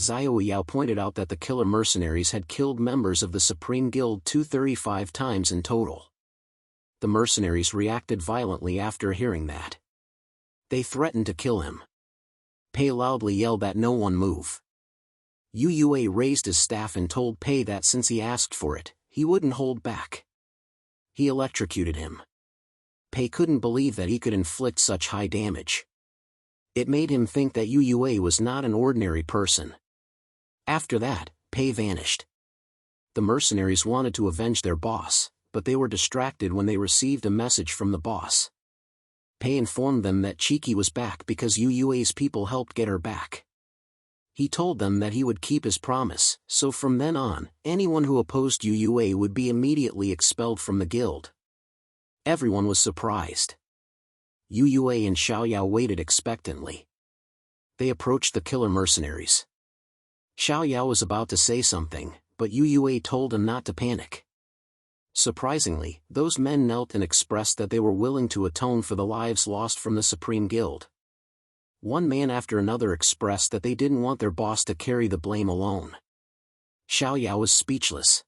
Xiao Yao pointed out that the killer mercenaries had killed members of the Supreme Guild 235 times in total. The mercenaries reacted violently after hearing that. They threatened to kill him. Pei loudly yelled that no one move. Yu Yue raised his staff and told Pei that since he asked for it, he wouldn't hold back. He electrocuted him. Pei couldn't believe that he could inflict such high damage. It made him think that Yu Yue was not an ordinary person. After that, Pei vanished. The mercenaries wanted to avenge their boss, but they were distracted when they received a message from the boss. Pei informed them that Chiki was back because Yu Yue's people helped get her back. He told them that he would keep his promise, so from then on, anyone who opposed Yu Yue would be immediately expelled from the guild. Everyone was surprised. Yu Yue and Xiao Yao waited expectantly. They approached the killer mercenaries. Xiao Yao was about to say something, but Yu Yue told him not to panic. Surprisingly, those men knelt and expressed that they were willing to atone for the lives lost from the Supreme Guild. One man after another expressed that they didn't want their boss to carry the blame alone. Xiao Yao was speechless.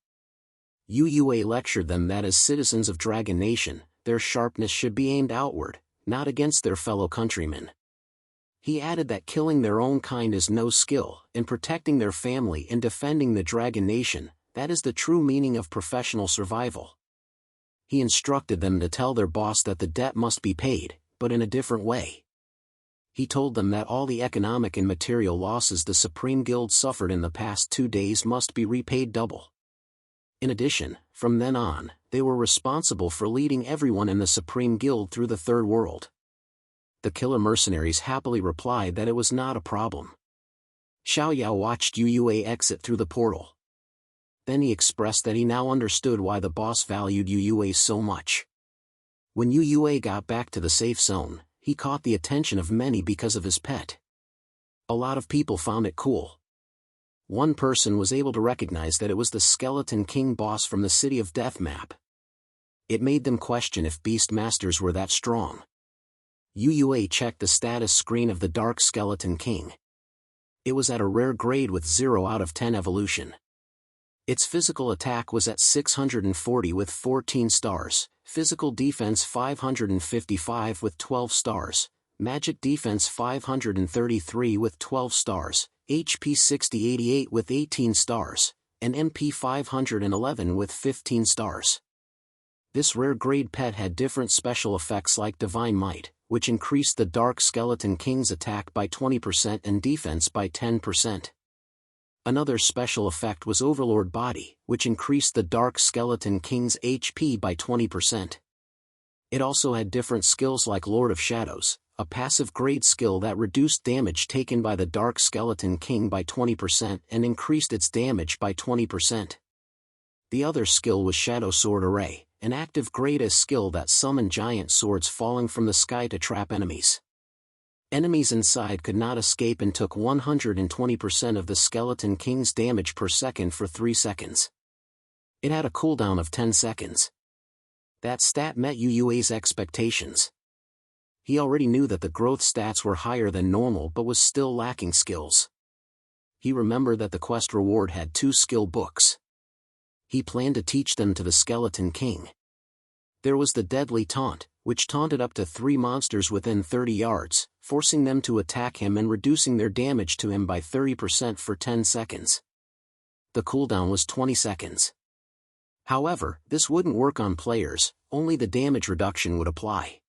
Yu Yue lectured them that as citizens of Dragon Nation, their sharpness should be aimed outward, not against their fellow countrymen. He added that killing their own kind is no skill, and protecting their family and defending the Dragon Nation, that is the true meaning of professional survival. He instructed them to tell their boss that the debt must be paid, but in a different way. He told them that all the economic and material losses the Supreme Guild suffered in the past 2 days must be repaid double. In addition, from then on, they were responsible for leading everyone in the Supreme Guild through the Third World. The killer mercenaries happily replied that it was not a problem. Xiao Yao watched Yu Yue exit through the portal. Then he expressed that he now understood why the boss valued Yu Yue so much. When Yu Yue got back to the safe zone, he caught the attention of many because of his pet. A lot of people found it cool. One person was able to recognize that it was the Skeleton King boss from the City of Death map. It made them question if beast masters were that strong. Yu Yue checked the status screen of the Dark Skeleton King. It was at a rare grade with 0 out of 10 evolution. Its physical attack was at 640 with 14 stars, physical defense 555 with 12 stars, magic defense 533 with 12 stars, HP 6088 with 18 stars, and MP 511 with 15 stars. This rare grade pet had different special effects like Divine Might, which increased the Dark Skeleton King's attack by 20% and defense by 10%. Another special effect was Overlord Body, which increased the Dark Skeleton King's HP by 20%. It also had different skills like Lord of Shadows, a passive grade skill that reduced damage taken by the Dark Skeleton King by 20% and increased its damage by 20%. The other skill was Shadow Sword Array, an active grade A skill that summoned giant swords falling from the sky to trap enemies. Enemies inside could not escape and took 120% of the Skeleton King's damage per second for 3 seconds. It had a cooldown of 10 seconds. That stat met Yu Yue's expectations. He already knew that the growth stats were higher than normal but was still lacking skills. He remembered that the quest reward had 2 skill books. He planned to teach them to the Skeleton King. There was the Deadly Taunt, which taunted up to 3 monsters within 30 yards, forcing them to attack him and reducing their damage to him by 30% for 10 seconds. The cooldown was 20 seconds. However, this wouldn't work on players, only the damage reduction would apply.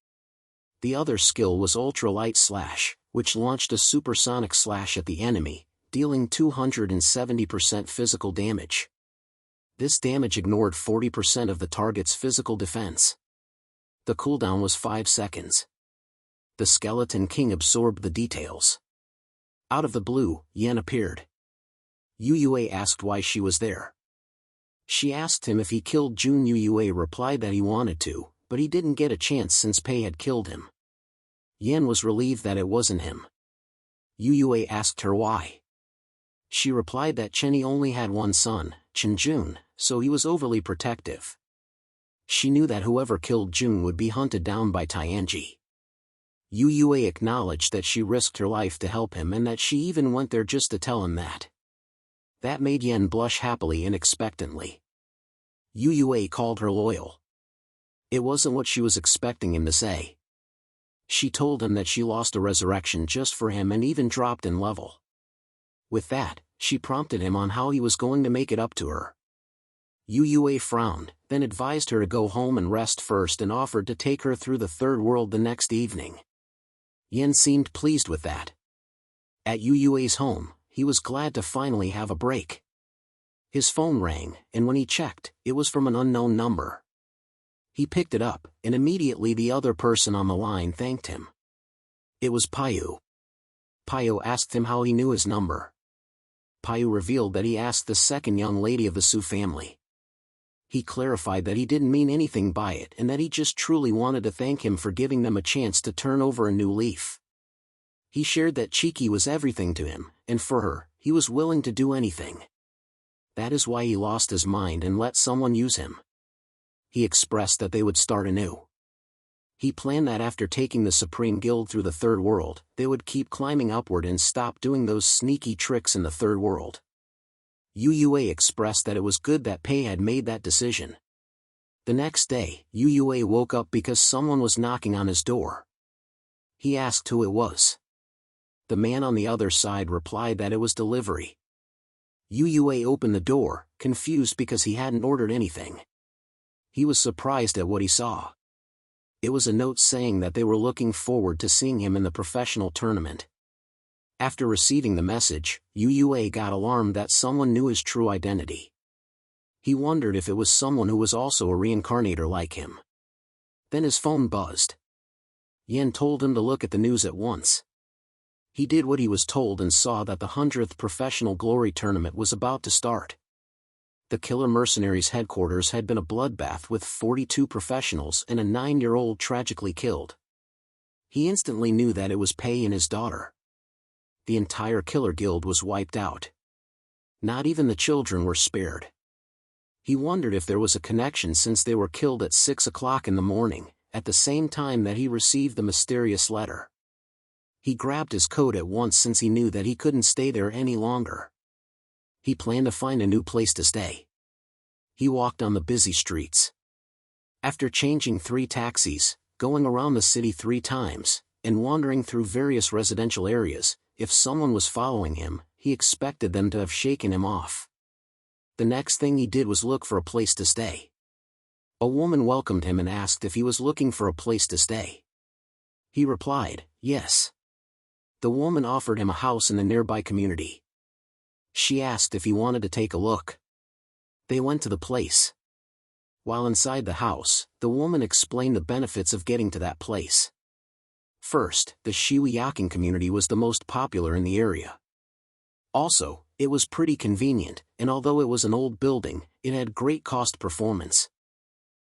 The other skill was Ultralight Slash, which launched a supersonic slash at the enemy, dealing 270% physical damage. This damage ignored 40% of the target's physical defense. The cooldown was 5 seconds. The Skeleton King absorbed the details. Out of the blue, Yen appeared. Yu Yue asked why she was there. She asked him if he killed Jun. Yu Yue replied that he wanted to, but he didn't get a chance since Pei had killed him. Yen was relieved that it wasn't him. Yu Yue asked her why. She replied that Chenny only had one son, Chen-jun, so he was overly protective. She knew that whoever killed Jun would be hunted down by Tianji. Yu Yue acknowledged that she risked her life to help him and that she even went there just to tell him that. That made Yen blush happily and expectantly. Yue called her loyal. It wasn't what she was expecting him to say. She told him that she lost a resurrection just for him and even dropped in level. With that, she prompted him on how he was going to make it up to her. Yue frowned, then advised her to go home and rest first and offered to take her through the third world the next evening. Yen seemed pleased with that. At Yue's home, he was glad to finally have a break. His phone rang, and when he checked, it was from an unknown number. He picked it up, and immediately the other person on the line thanked him. It was Payu. Payu asked him how he knew his number. Payu revealed that he asked the second young lady of the Su family. He clarified that he didn't mean anything by it and that he just truly wanted to thank him for giving them a chance to turn over a new leaf. He shared that Chiki was everything to him, and for her, he was willing to do anything. That is why he lost his mind and let someone use him. He expressed that they would start anew. He planned that after taking the Supreme Guild through the Third World, they would keep climbing upward and stop doing those sneaky tricks in the Third World. Yue expressed that it was good that Pei had made that decision. The next day, Yue woke up because someone was knocking on his door. He asked who it was. The man on the other side replied that it was delivery. Yue opened the door, confused because he hadn't ordered anything. He was surprised at what he saw. It was a note saying that they were looking forward to seeing him in the professional tournament. After receiving the message, Yue got alarmed that someone knew his true identity. He wondered if it was someone who was also a reincarnator like him. Then his phone buzzed. Yen told him to look at the news at once. He did what he was told and saw that the 100th Professional Glory Tournament was about to start. The Killer Mercenaries' headquarters had been a bloodbath with 42 professionals and a 9-year-old tragically killed. He instantly knew that it was Pei and his daughter. The entire Killer Guild was wiped out. Not even the children were spared. He wondered if there was a connection since they were killed at 6 o'clock in the morning, at the same time that he received the mysterious letter. He grabbed his coat at once since he knew that he couldn't stay there any longer. He planned to find a new place to stay. He walked on the busy streets. After changing 3 taxis, going around the city 3 times, and wandering through various residential areas, if someone was following him, he expected them to have shaken him off. The next thing he did was look for a place to stay. A woman welcomed him and asked if he was looking for a place to stay. He replied, yes. The woman offered him a house in the nearby community. She asked if he wanted to take a look. They went to the place. While inside the house, the woman explained the benefits of getting to that place. First, the Shiwiyakin community was the most popular in the area. Also, it was pretty convenient, and although it was an old building, it had great cost performance.